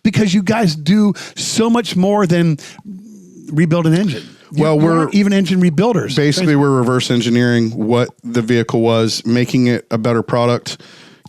because you guys do so much more than rebuild an engine. Well, we're even engine rebuilders. Basically, we're reverse engineering what the vehicle was, making it a better product,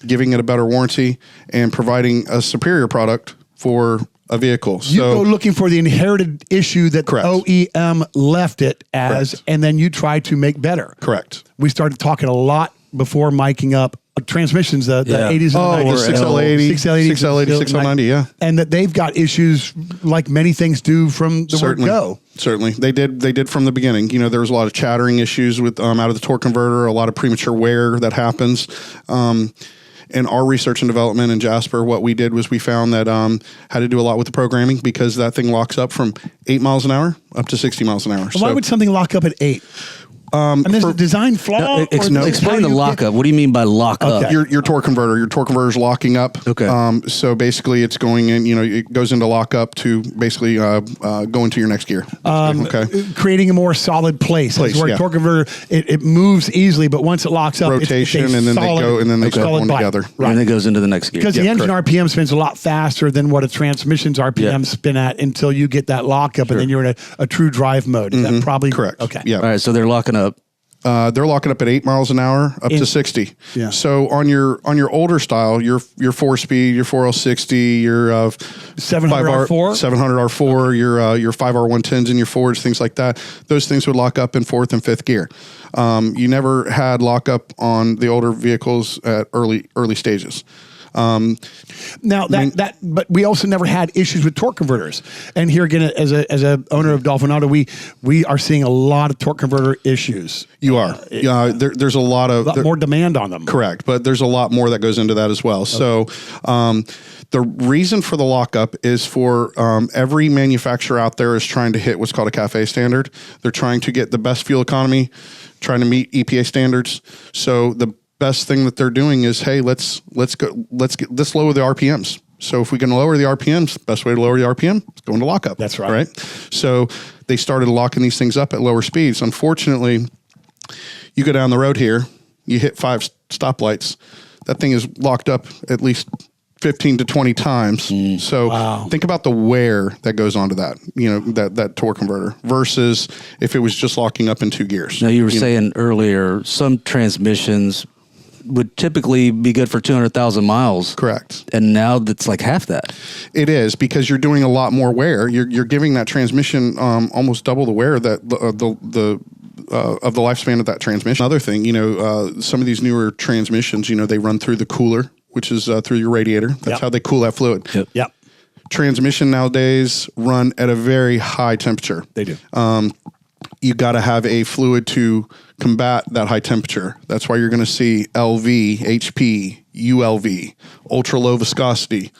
giving it a better warranty, and providing a superior product for a vehicle. You go looking for the inherited issue that Correct. OEM left it as, Correct. and then you try to make better. Correct. We started talking a lot before miking up transmissions, the 80s and the 90s. 6L80, 6L80, 6L90, yeah. And that they've got issues like many things do from the word go. Certainly. They did from the beginning. You know, there was a lot of chattering issues with out of the torque converter, a lot of premature wear that happens. In our research and development in Jasper, what we did was we found that had to do a lot with the programming because that thing locks up from 8 miles an hour up to 60 miles an hour. Why would something lock up at 8? And there's a design flaw? Explain the lockup. What do you mean by lock up? Your torque converter. Your torque converter is locking up. Okay. So basically, it's going in. You know, it goes into lockup to basically go into your next gear. Creating a more solid place. Where torque converter it moves easily, but once it locks up, rotation, and then they go together. Right. And it goes into the next gear. Because the engine RPM spins a lot faster than what a transmission's RPM spin at until you get that lockup, and then you're in a true drive mode. Is that probably correct? Okay. Yeah. All right. So they're locking up. They're locking up at 8 miles an hour up to 60. Yeah. So on your older style, your 4-speed, your 4L60, your 700R4, 700R4, your 5R110s and your Fords, things like that. Those things would lock up in 4th and 5th gear. You never had lockup on the older vehicles at early stages. But we also never had issues with torque converters. And here again, as a owner of Dolphin Auto, we are seeing a lot of torque converter issues. You are. There's a lot more demand on them. Correct. But there's a lot more that goes into that as well. Okay. So, the reason for the lockup is for every manufacturer out there is trying to hit what's called a CAFE standard. They're trying to get the best fuel economy, trying to meet EPA standards. So the best thing that they're doing is, hey, let's lower the RPMs. So if we can lower the RPMs, best way to lower the RPM is go into lockup. That's right. Right. So they started locking these things up at lower speeds. Unfortunately, you go down the road here, you hit 5 stoplights, that thing is locked up at least 15 to 20 times. So think about the wear that goes onto that, that torque converter versus if it was just locking up in 2 gears. Now you were saying earlier, some transmissions would typically be good for 200,000 miles. Correct. And now that's like half that. It is because you're doing a lot more wear. You're giving that transmission almost double the wear that of the lifespan of that transmission. Another thing, some of these newer transmissions, they run through the cooler, which is through your radiator. That's how they cool that fluid. Yep. Transmission nowadays run at a very high temperature. They do. You got to have a fluid to combat that high temperature. That's why you're going to see LV, HP, ULV, ultra low viscosity.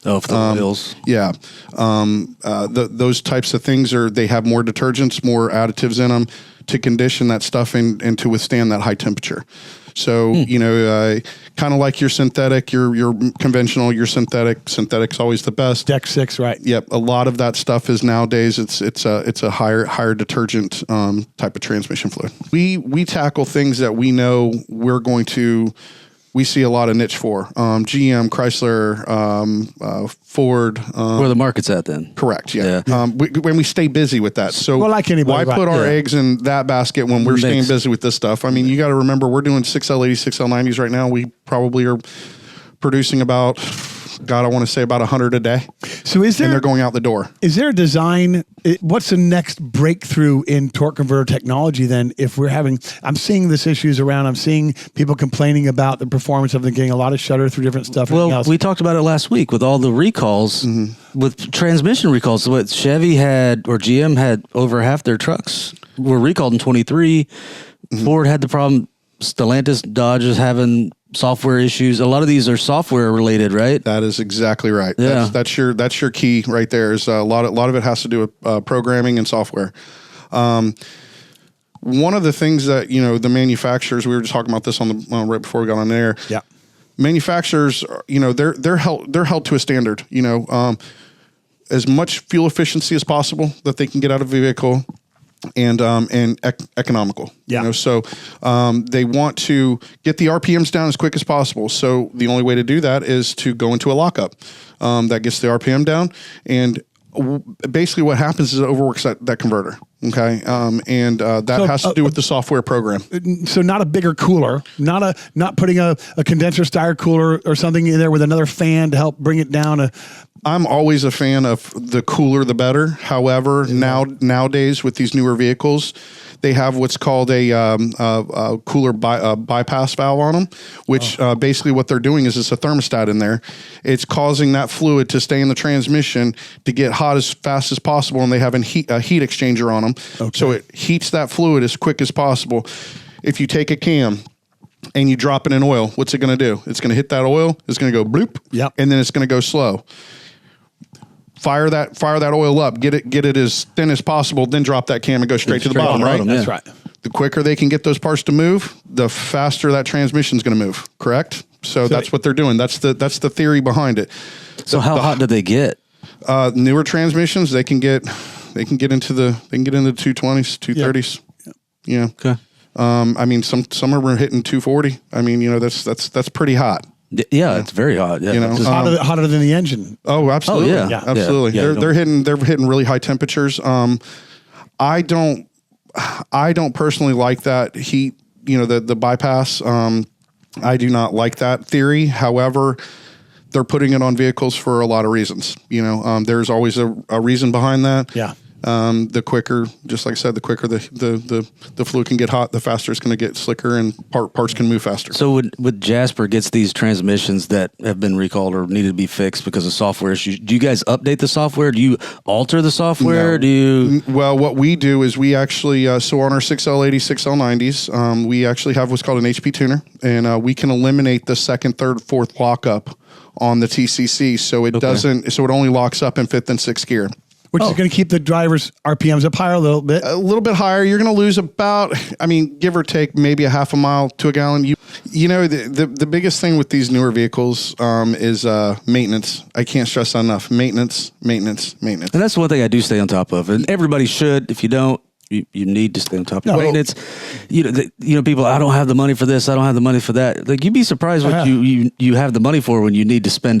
Oh, for the wheels. Yeah. Those types of things they have more detergents, more additives in them to condition that stuff and to withstand that high temperature. So, kind of like your synthetic, your conventional, your synthetic. Synthetic's always the best. Deck 6, right? Yep. A lot of that stuff is nowadays it's a higher detergent type of transmission fluid. We tackle things that we know we see a lot of niche for. GM, Chrysler, Ford. Where the market's at then. Correct, yeah. When we stay busy with that. So like anybody, why put our eggs in that basket when we're staying busy with this stuff? I mean, you got to remember, we're doing 6L80, 6L90s right now. We probably are producing about, I want to say about 100 a day. So and they're going out the door. Is there a design? What's the next breakthrough in torque converter technology then? I'm seeing this issues around. I'm seeing people complaining about the performance of them, getting a lot of shudder through different stuff. Well, we talked about it last week with all the recalls, with transmission recalls. What Chevy had or GM had, over half their trucks were recalled in 23. Ford had the problem. Stellantis, Dodge is having software issues. A lot of these are software related, right? That is exactly right. Yeah. That's your key right there. Is a lot of it has to do with programming and software. One of the things that the manufacturers, we were just talking about this on the right before we got on air. Yeah, manufacturers, they're held to a standard. As much fuel efficiency as possible that they can get out of a vehicle. and economical. Yeah. You know, so they want to get the RPMs down as quick as possible. So the only way to do that is to go into a lockup that gets the RPM down, and basically what happens is it overworks that converter. Okay, and that has to do with the software program. So not a bigger cooler, not putting a condenser styre cooler or something in there with another fan to help bring it down. I'm always a fan of the cooler the better. However, nowadays with these newer vehicles, they have what's called a cooler bypass valve on them, which basically what they're doing is it's a thermostat in there. It's causing that fluid to stay in the transmission to get hot as fast as possible, and they have a heat exchanger on them. Okay. So it heats that fluid as quick as possible. If you take a cam and you drop it in oil, what's it going to do? It's going to hit that oil. It's going to go bloop, and then it's going to go slow. Fire that oil up, get it as thin as possible, then drop that cam and go straight to the bottom, right? That's right. The quicker they can get those parts to move, the faster that transmission is going to move, correct? So that's what they're doing. That's the theory behind it. So how hot do they get? Newer transmissions, they can get into the 220s, 230s. Yeah. Okay. I mean, some are hitting 240. I mean, you know, that's pretty hot. Yeah, it's very hot. Yeah, you know, hotter than the engine. Oh, absolutely. Oh, yeah. Absolutely. Yeah, they're hitting really high temperatures. I don't personally like that heat, you know, the bypass. I do not like that theory. However, they're putting it on vehicles for a lot of reasons. You know, there's always a reason behind that. Yeah. The quicker, just like I said, the quicker the fluid can get hot, the faster it's going to get slicker, and parts can move faster. So when Jasper gets these transmissions that have been recalled or needed to be fixed because of software issues, do you guys update the software? Do you alter the software? No. Well, what we do is we actually, so on our 6L80, 6L90s, we actually have what's called an HP tuner, and we can eliminate the second, third, fourth lockup on the TCC, so it doesn't. So it only locks up in fifth and sixth gear. Which is going to keep the driver's RPMs up higher a little bit. A little bit higher. You're going to lose about, I mean, give or take, maybe a half a mile to a gallon. You know, the biggest thing with these newer vehicles is maintenance. I can't stress that enough. Maintenance. And that's one thing I do stay on top of. And everybody should. If you don't, you need to stay on top of maintenance. You know, people, I don't have the money for this. I don't have the money for that. Like, you'd be surprised what you have the money for when you need to spend it.